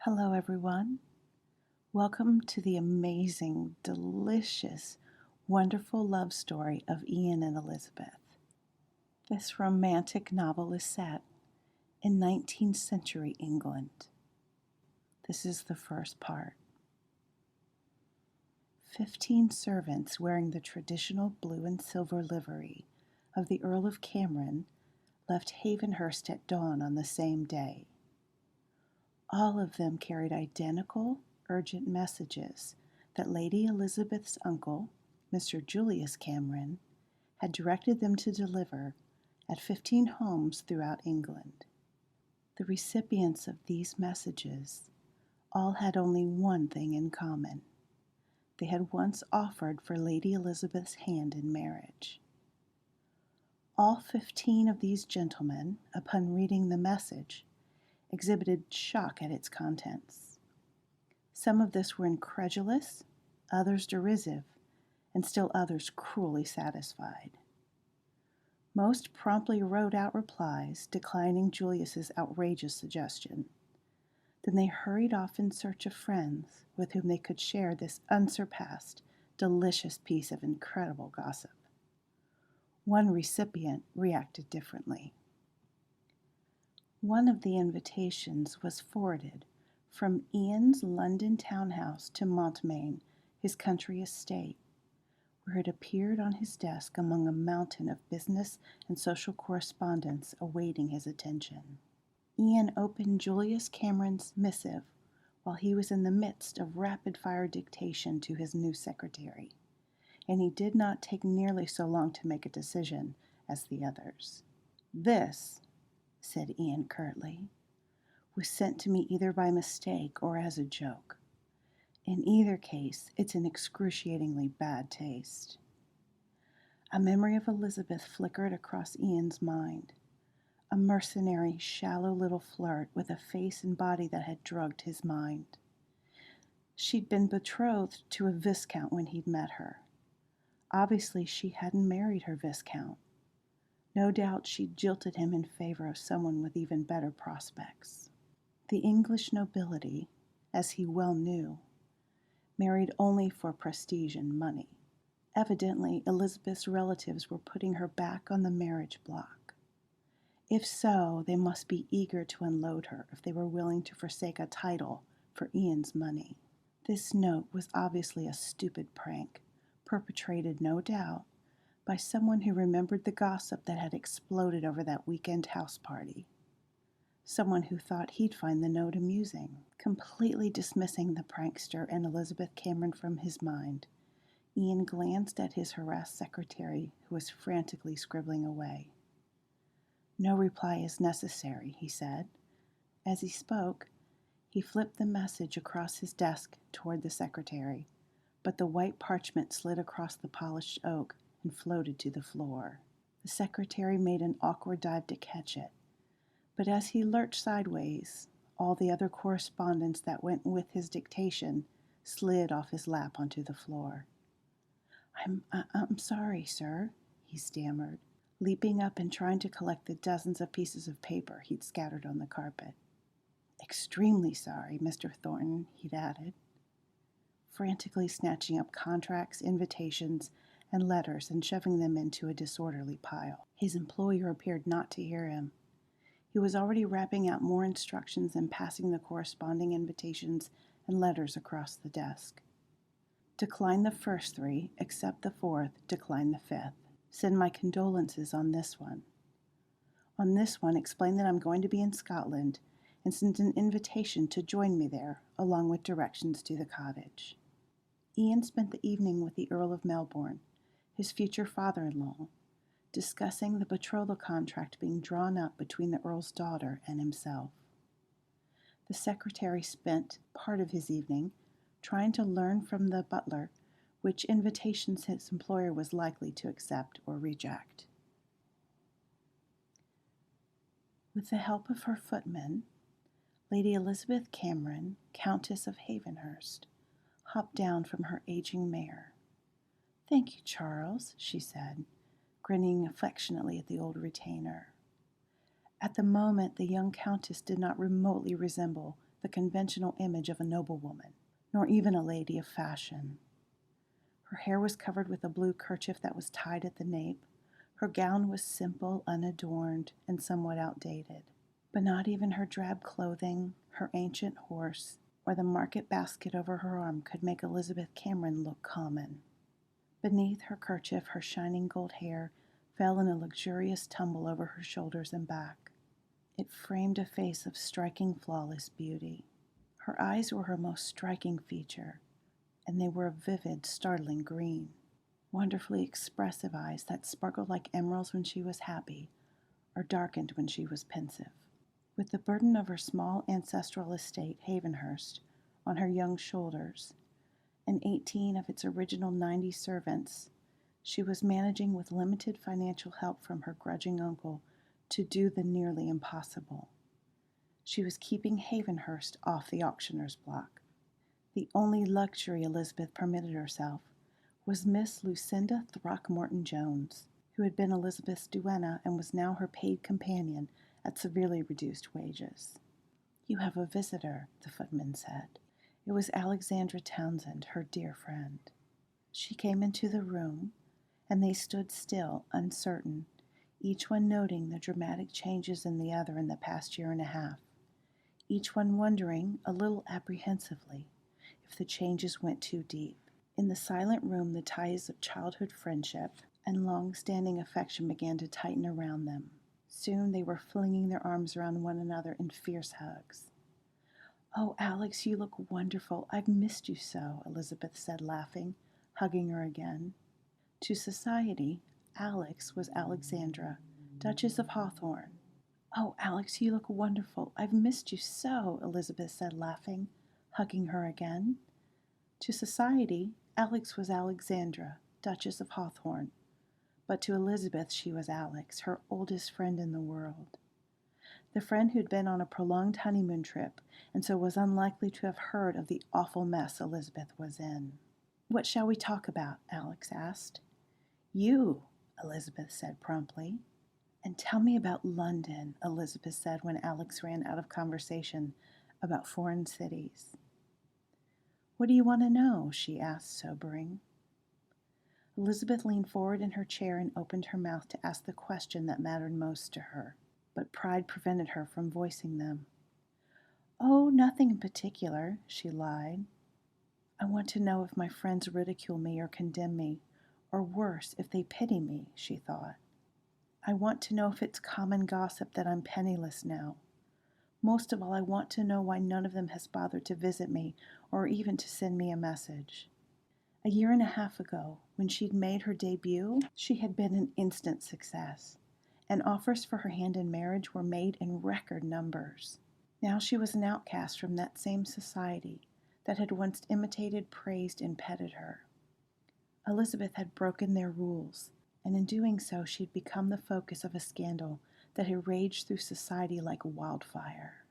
Hello, everyone. Welcome to the amazing, delicious, wonderful love story of Ian and Elizabeth. This romantic novel is set in 19th century England. This is the first part. 15 servants wearing the traditional blue and silver livery of the Earl of Cameron left Havenhurst at dawn on the same day. All of them carried identical, urgent messages that Lady Elizabeth's uncle, Mr. Julius Cameron, had directed them to deliver at 15 homes throughout England. The recipients of these messages all had only one thing in common. They had once offered for Lady Elizabeth's hand in marriage. All 15 of these gentlemen, upon reading the message, exhibited shock at its contents. Some of this were incredulous, others derisive, and still others cruelly satisfied. Most promptly wrote out replies declining Julius's outrageous suggestion. Then they hurried off in search of friends with whom they could share this unsurpassed, delicious piece of incredible gossip. One recipient reacted differently. One of the invitations was forwarded from Ian's London townhouse to Montmain, his country estate, where it appeared on his desk among a mountain of business and social correspondence awaiting his attention. Ian opened Julius Cameron's missive while he was in the midst of rapid-fire dictation to his new secretary, and he did not take nearly so long to make a decision as the others. "This," said Ian curtly, "was sent to me either by mistake or as a joke. In either case, it's in excruciatingly bad taste." A memory of Elizabeth flickered across Ian's mind. A mercenary, shallow little flirt with a face and body that had drugged his mind. She'd been betrothed to a viscount when he'd met her. Obviously, she hadn't married her viscount. No doubt she'd jilted him in favor of someone with even better prospects. The English nobility, as he well knew, married only for prestige and money. Evidently, Elizabeth's relatives were putting her back on the marriage block. If so, they must be eager to unload her if they were willing to forsake a title for Ian's money. This note was obviously a stupid prank, perpetrated, no doubt, by someone who remembered the gossip that had exploded over that weekend house party. Someone who thought he'd find the note amusing. Completely dismissing the prankster and Elizabeth Cameron from his mind, Ian glanced at his harassed secretary, who was frantically scribbling away. "No reply is necessary," he said. As he spoke, he flipped the message across his desk toward the secretary, but the white parchment slid across the polished oak and floated to the floor. The secretary made an awkward dive to catch it, but as he lurched sideways, all the other correspondence that went with his dictation slid off his lap onto the floor. I'm sorry, sir," he stammered, leaping up and trying to collect the dozens of pieces of paper he'd scattered on the carpet. "Extremely sorry, Mr. Thornton," he'd added, frantically snatching up contracts, invitations, and letters and shoving them into a disorderly pile. His employer appeared not to hear him. He was already rapping out more instructions and passing the corresponding invitations and letters across the desk. "Decline the first 3, accept the 4th, decline the 5th. Send my condolences on this one. On this one, explain that I'm going to be in Scotland and send an invitation to join me there, along with directions to the cottage." Ian spent the evening with the Earl of Melbourne, his future father-in-law, discussing the betrothal contract being drawn up between the Earl's daughter and himself. The secretary spent part of his evening trying to learn from the butler which invitations his employer was likely to accept or reject. With the help of her footman, Lady Elizabeth Cameron, Countess of Havenhurst, hopped down from her aging mare. "Thank you, Charles," she said, grinning affectionately at the old retainer. At the moment, the young countess did not remotely resemble the conventional image of a noblewoman, nor even a lady of fashion. Her hair was covered with a blue kerchief that was tied at the nape. Her gown was simple, unadorned, and somewhat outdated. But not even her drab clothing, her ancient horse, or the market basket over her arm could make Elizabeth Cameron look common. Beneath her kerchief, her shining gold hair fell in a luxurious tumble over her shoulders and back. It framed a face of striking, flawless beauty. Her eyes were her most striking feature, and they were a vivid, startling green. Wonderfully expressive eyes that sparkled like emeralds when she was happy, or darkened when she was pensive. With the burden of her small ancestral estate, Havenhurst, on her young shoulders, and 18 of its original 90 servants, she was managing with limited financial help from her grudging uncle to do the nearly impossible. She was keeping Havenhurst off the auctioneer's block. The only luxury Elizabeth permitted herself was Miss Lucinda Throckmorton-Jones, who had been Elizabeth's duenna and was now her paid companion at severely reduced wages. "You have a visitor," the footman said. It was Alexandra Townsend, her dear friend. She came into the room, and they stood still, uncertain, each one noting the dramatic changes in the other in the past year and a half, each one wondering, a little apprehensively, if the changes went too deep. In the silent room, the ties of childhood friendship and long-standing affection began to tighten around them. Soon they were flinging their arms around one another in fierce hugs. "Oh, Alex, you look wonderful. I've missed you so," Elizabeth said, laughing, hugging her again. To society, Alex was Alexandra, Duchess of Hawthorne. "Oh, Alex, you look wonderful. I've missed you so," Elizabeth said, laughing, hugging her again. To society, Alex was Alexandra, Duchess of Hawthorne. But to Elizabeth she was Alex, her oldest friend in the world. The friend who'd been on a prolonged honeymoon trip and so was unlikely to have heard of the awful mess Elizabeth was in. "What shall we talk about?" Alex asked. "You," Elizabeth said promptly. "And tell me about London," Elizabeth said when Alex ran out of conversation about foreign cities. "What do you want to know?" she asked, sobering. Elizabeth leaned forward in her chair and opened her mouth to ask the question that mattered most to her, but pride prevented her from voicing them. "Oh, nothing in particular," she lied. "I want to know if my friends ridicule me or condemn me, or worse, if they pity me," she thought. "I want to know if it's common gossip that I'm penniless now. Most of all, I want to know why none of them has bothered to visit me or even to send me a message." A year and a half ago, when she'd made her debut, she had been an instant success, and offers for her hand in marriage were made in record numbers. Now she was an outcast from that same society that had once imitated, praised, and petted her. Elizabeth had broken their rules, and in doing so she had become the focus of a scandal that had raged through society like wildfire.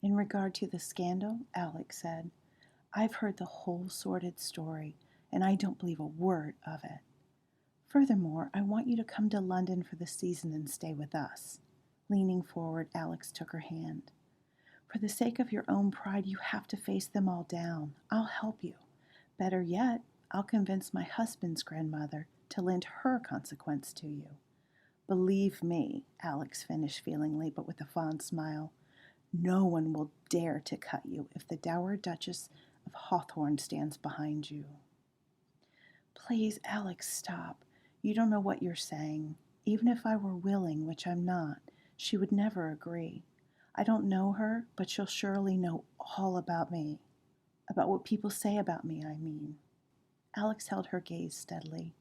In regard to the scandal, Alex said, "I've heard the whole sordid story, and I don't believe a word of it. Furthermore, I want you to come to London for the season and stay with us." Leaning forward, Alex took her hand. "For the sake of your own pride, you have to face them all down. I'll help you. Better yet, I'll convince my husband's grandmother to lend her consequence to you. Believe me," Alex finished feelingly, but with a fond smile, "no one will dare to cut you if the Dowager Duchess of Hawthorne stands behind you." "Please, Alex, stop. You don't know what you're saying. Even if I were willing, which I'm not, she would never agree. I don't know her, but she'll surely know all about me. About what people say about me, I mean." Alex held her gaze steadily.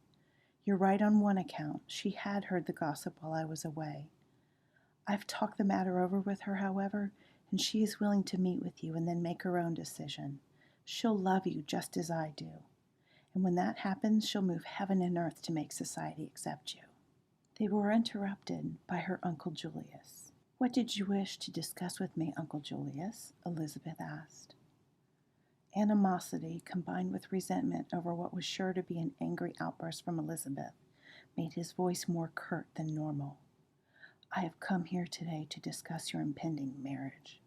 "You're right on one account. She had heard the gossip while I was away. I've talked the matter over with her, however, and she is willing to meet with you and then make her own decision. She'll love you just as I do. And when that happens, she'll move heaven and earth to make society accept you." They were interrupted by her Uncle Julius. "What did you wish to discuss with me, Uncle Julius?" Elizabeth asked. Animosity, combined with resentment over what was sure to be an angry outburst from Elizabeth, made his voice more curt than normal. "I have come here today to discuss your impending marriage."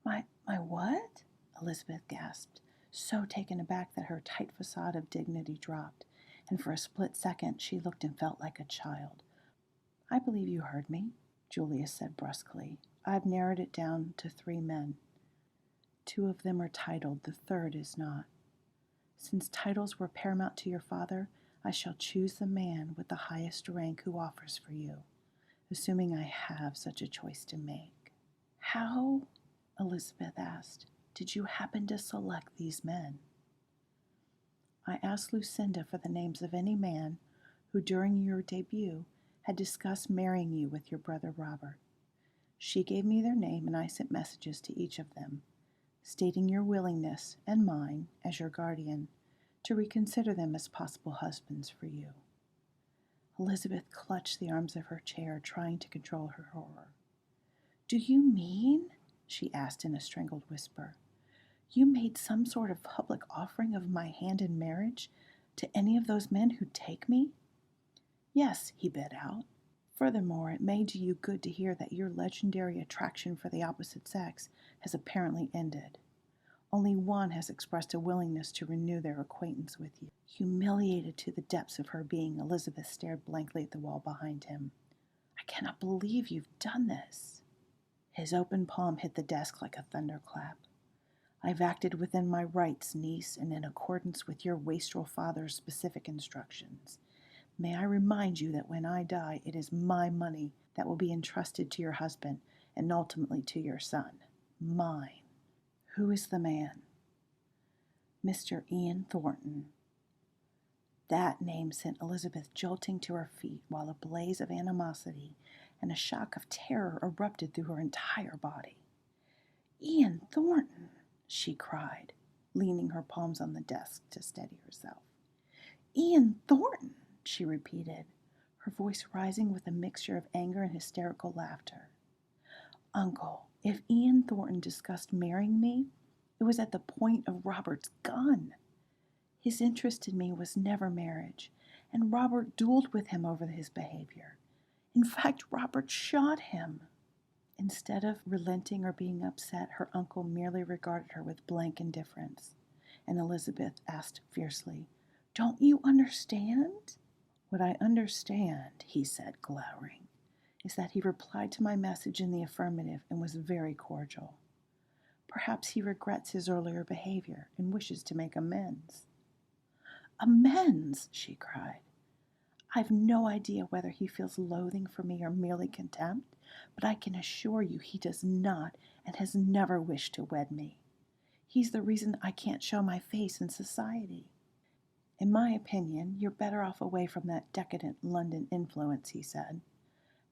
My My what? Elizabeth gasped, so taken aback that her tight facade of dignity dropped, and for a split second she looked and felt like a child. I believe you heard me, Julius said brusquely. I've narrowed it down to 3 men. 2 of them are titled, the third is not. Since titles were paramount to your father, I shall choose the man with the highest rank who offers for you, assuming I have such a choice to make. How, Elizabeth asked, did you happen to select these men? I asked Lucinda for the names of any man who, during your debut, had discussed marrying you with your brother Robert. She gave me their name, and I sent messages to each of them, stating your willingness, and mine, as your guardian, to reconsider them as possible husbands for you. Elizabeth clutched the arms of her chair, trying to control her horror. Do you mean, she asked in a strangled whisper, you made some sort of public offering of my hand in marriage to any of those men who'd take me? Yes, he bit out. Furthermore, it may do you good to hear that your legendary attraction for the opposite sex has apparently ended. Only one has expressed a willingness to renew their acquaintance with you. Humiliated to the depths of her being, Elizabeth stared blankly at the wall behind him. I cannot believe you've done this. His open palm hit the desk like a thunderclap. I've acted within my rights, niece, and in accordance with your wastrel father's specific instructions. May I remind you that when I die, it is my money that will be entrusted to your husband and ultimately to your son. Mine. Who is the man? Mr. Ian Thornton. That name sent Elizabeth jolting to her feet, while a blaze of animosity and a shock of terror erupted through her entire body. Ian Thornton, she cried, leaning her palms on the desk to steady herself. Ian Thornton, she repeated, her voice rising with a mixture of anger and hysterical laughter. Uncle, if Ian Thornton discussed marrying me, it was at the point of Robert's gun. His interest in me was never marriage, and Robert dueled with him over his behavior. In fact, Robert shot him. Instead of relenting or being upset, her uncle merely regarded her with blank indifference, and Elizabeth asked fiercely, Don't you understand? What I understand, he said, glowering, is that he replied to my message in the affirmative and was very cordial. Perhaps he regrets his earlier behavior and wishes to make amends. Amends, she cried. I've no idea whether he feels loathing for me or merely contempt, but I can assure you he does not and has never wished to wed me. He's the reason I can't show my face in society. In my opinion, you're better off away from that decadent London influence, he said.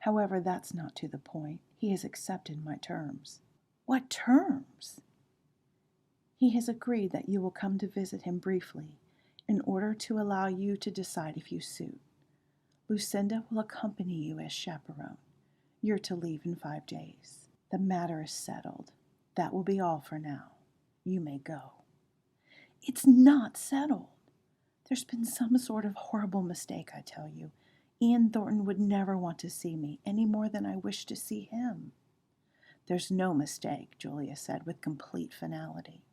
However, that's not to the point. He has accepted my terms. What terms? He has agreed that you will come to visit him briefly in order to allow you to decide if you suit. Lucinda will accompany you as chaperone. You're to leave in 5 days. The matter is settled. That will be all for now. You may go. It's not settled. There's been some sort of horrible mistake, I tell you. Ian Thornton would never want to see me any more than I wish to see him. There's no mistake, Julia said with complete finality.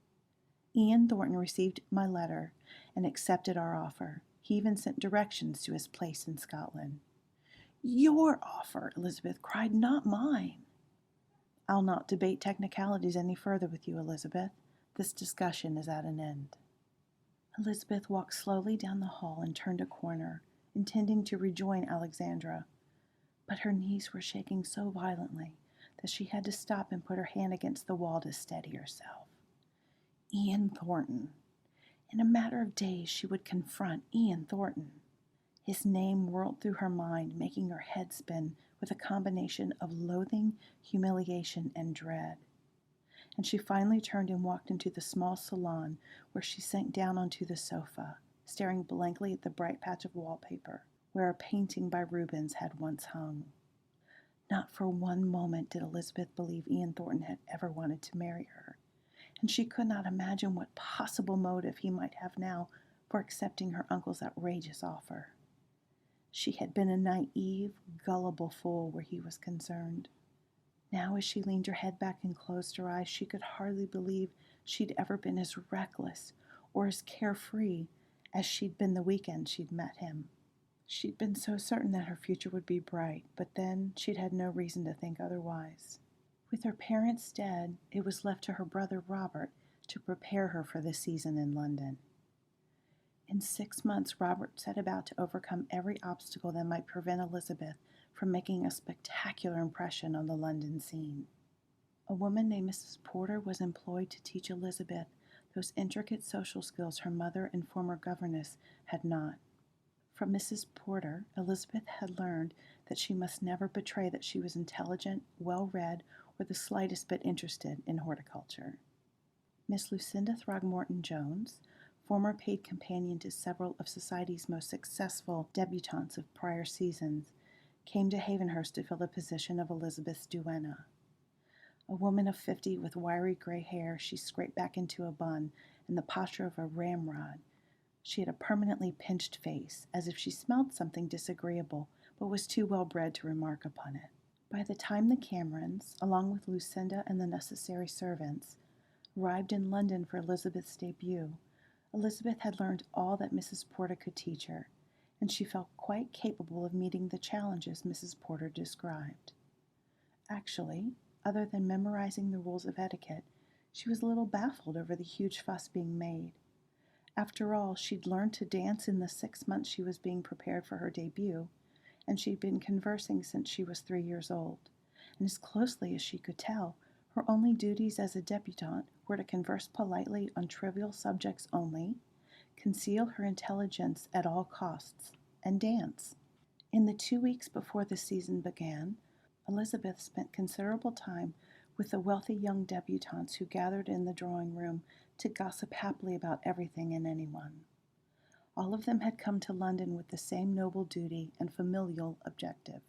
Ian Thornton received my letter and accepted our offer. He even sent directions to his place in Scotland. Your offer, Elizabeth cried, not mine. I'll not debate technicalities any further with you, Elizabeth. This discussion is at an end. Elizabeth walked slowly down the hall and turned a corner, intending to rejoin Alexandra, but her knees were shaking so violently that she had to stop and put her hand against the wall to steady herself. Ian Thornton. In a matter of days she would confront Ian Thornton. His name whirled through her mind, making her head spin with a combination of loathing, humiliation, and dread. And she finally turned and walked into the small salon, where she sank down onto the sofa, staring blankly at the bright patch of wallpaper where a painting by Rubens had once hung. Not for one moment did Elizabeth believe Ian Thornton had ever wanted to marry her, and she could not imagine what possible motive he might have now for accepting her uncle's outrageous offer. She had been a naive, gullible fool where he was concerned. Now, as she leaned her head back and closed her eyes, she could hardly believe she'd ever been as reckless or as carefree as she'd been the weekend she'd met him. She'd been so certain that her future would be bright, but then she'd had no reason to think otherwise. With her parents dead, it was left to her brother Robert to prepare her for the season in London. In 6 months, Robert set about to overcome every obstacle that might prevent Elizabeth from making a spectacular impression on the London scene. A woman named Mrs. Porter was employed to teach Elizabeth those intricate social skills her mother and former governess had not. From Mrs. Porter, Elizabeth had learned that she must never betray that she was intelligent, well-read, or the slightest bit interested in horticulture. Miss Lucinda Throgmorton-Jones, former paid companion to several of society's most successful debutantes of prior seasons, came to Havenhurst to fill the position of Elizabeth's duenna. A woman of 50 with wiry gray hair she scraped back into a bun and the posture of a ramrod. She had a permanently pinched face, as if she smelled something disagreeable, but was too well bred to remark upon it. By the time the Camerons, along with Lucinda and the necessary servants, arrived in London for Elizabeth's debut, Elizabeth had learned all that Mrs. Porter could teach her, and she felt quite capable of meeting the challenges Mrs. Porter described. Actually, other than memorizing the rules of etiquette, she was a little baffled over the huge fuss being made. After all, she'd learned to dance in the 6 months she was being prepared for her debut, and she'd been conversing since she was 3 years old, and as closely as she could tell, her only duties as a debutante were to converse politely on trivial subjects only, conceal her intelligence at all costs, and dance. In the 2 weeks before the season began, Elizabeth spent considerable time with the wealthy young debutantes who gathered in the drawing room to gossip happily about everything and anyone. All of them had come to London with the same noble duty and familial objective: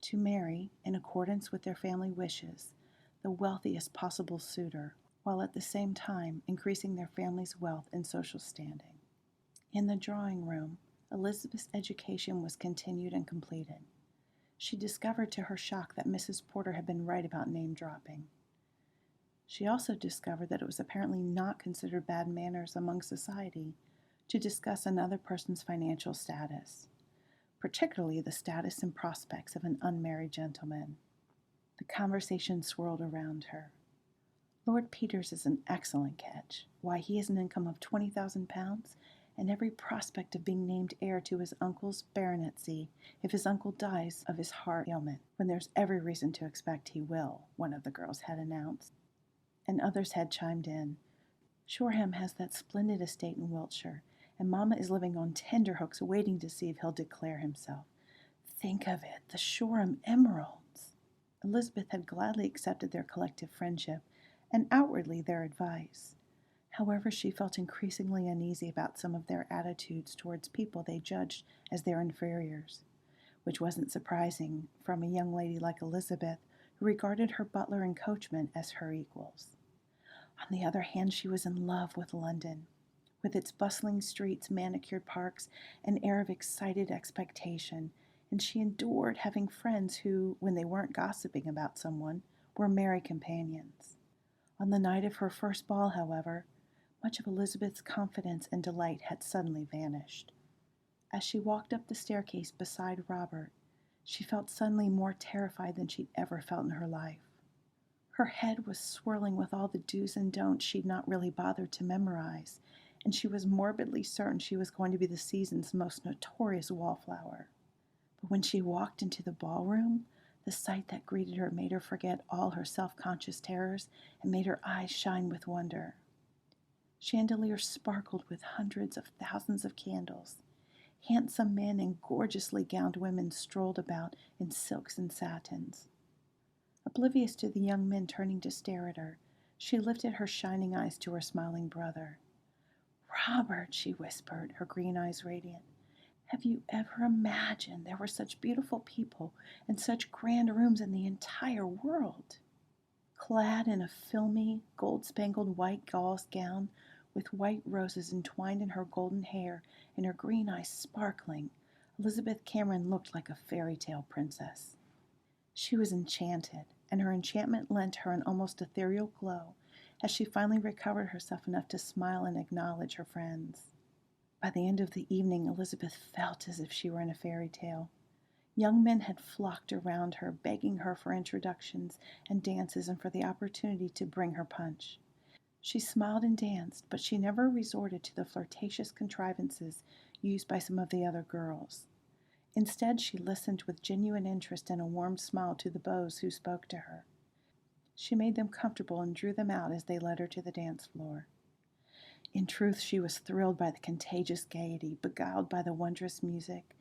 to marry, in accordance with their family wishes, the wealthiest possible suitor, while at the same time increasing their family's wealth and social standing. In the drawing room, Elizabeth's education was continued and completed. She discovered to her shock that Mrs. Porter had been right about name-dropping. She also discovered that it was apparently not considered bad manners among society to discuss another person's financial status, particularly the status and prospects of an unmarried gentleman. The conversation swirled around her. Lord Peters is an excellent catch. Why, he has an income of £20,000 and every prospect of being named heir to his uncle's baronetcy if his uncle dies of his heart ailment, when there's every reason to expect he will, one of the girls had announced. And others had chimed in. Shoreham has that splendid estate in Wiltshire, and Mamma is living on tenterhooks waiting to see if he'll declare himself. Think of it, the Shoreham emeralds! Elizabeth had gladly accepted their collective friendship, and outwardly their advice. However, she felt increasingly uneasy about some of their attitudes towards people they judged as their inferiors, which wasn't surprising from a young lady like Elizabeth, who regarded her butler and coachman as her equals. On the other hand, she was in love with London, with its bustling streets, manicured parks, and air of excited expectation, and she endured having friends who, when they weren't gossiping about someone, were merry companions. On the night of her first ball, however, much of Elizabeth's confidence and delight had suddenly vanished. As she walked up the staircase beside Robert, she felt suddenly more terrified than she'd ever felt in her life. Her head was swirling with all the do's and don'ts she'd not really bothered to memorize, and she was morbidly certain she was going to be the season's most notorious wallflower. But when she walked into the ballroom, the sight that greeted her made her forget all her self-conscious terrors and made her eyes shine with wonder. Chandeliers sparkled with hundreds of thousands of candles. Handsome men and gorgeously gowned women strolled about in silks and satins. Oblivious to the young men turning to stare at her, she lifted her shining eyes to her smiling brother. "Robert," she whispered, her green eyes radiant, "have you ever imagined there were such beautiful people and such grand rooms in the entire world?" Clad in a filmy, gold-spangled white gauze gown, with white roses entwined in her golden hair and her green eyes sparkling, Elizabeth Cameron looked like a fairy tale princess. She was enchanted. and her enchantment lent her an almost ethereal glow as she finally recovered herself enough to smile and acknowledge her friends. By the end of the evening, Elizabeth felt as if she were in a fairy tale. Young men had flocked around her, begging her for introductions and dances and for the opportunity to bring her punch. She smiled and danced, but she never resorted to the flirtatious contrivances used by some of the other girls. Instead, she listened with genuine interest and a warm smile to the beaux who spoke to her. She made them comfortable and drew them out as they led her to the dance floor. In truth, she was thrilled by the contagious gaiety, beguiled by the wondrous music,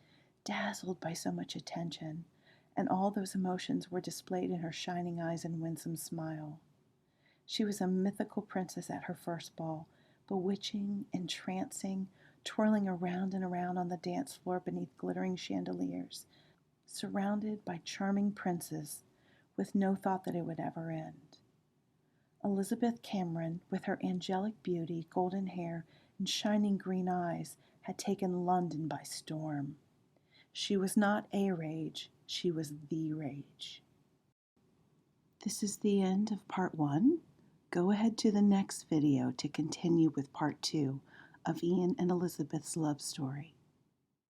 dazzled by so much attention, and all those emotions were displayed in her shining eyes and winsome smile. She was a mythical princess at her first ball, bewitching, entrancing, twirling around and around on the dance floor beneath glittering chandeliers, surrounded by charming princes, with no thought that it would ever end. Elizabeth Cameron, with her angelic beauty, golden hair, and shining green eyes, had taken London by storm. She was not a rage, she was the rage. This is the end of part 1. Go ahead to the next video to continue with part 2 of Ian and Elizabeth's love story.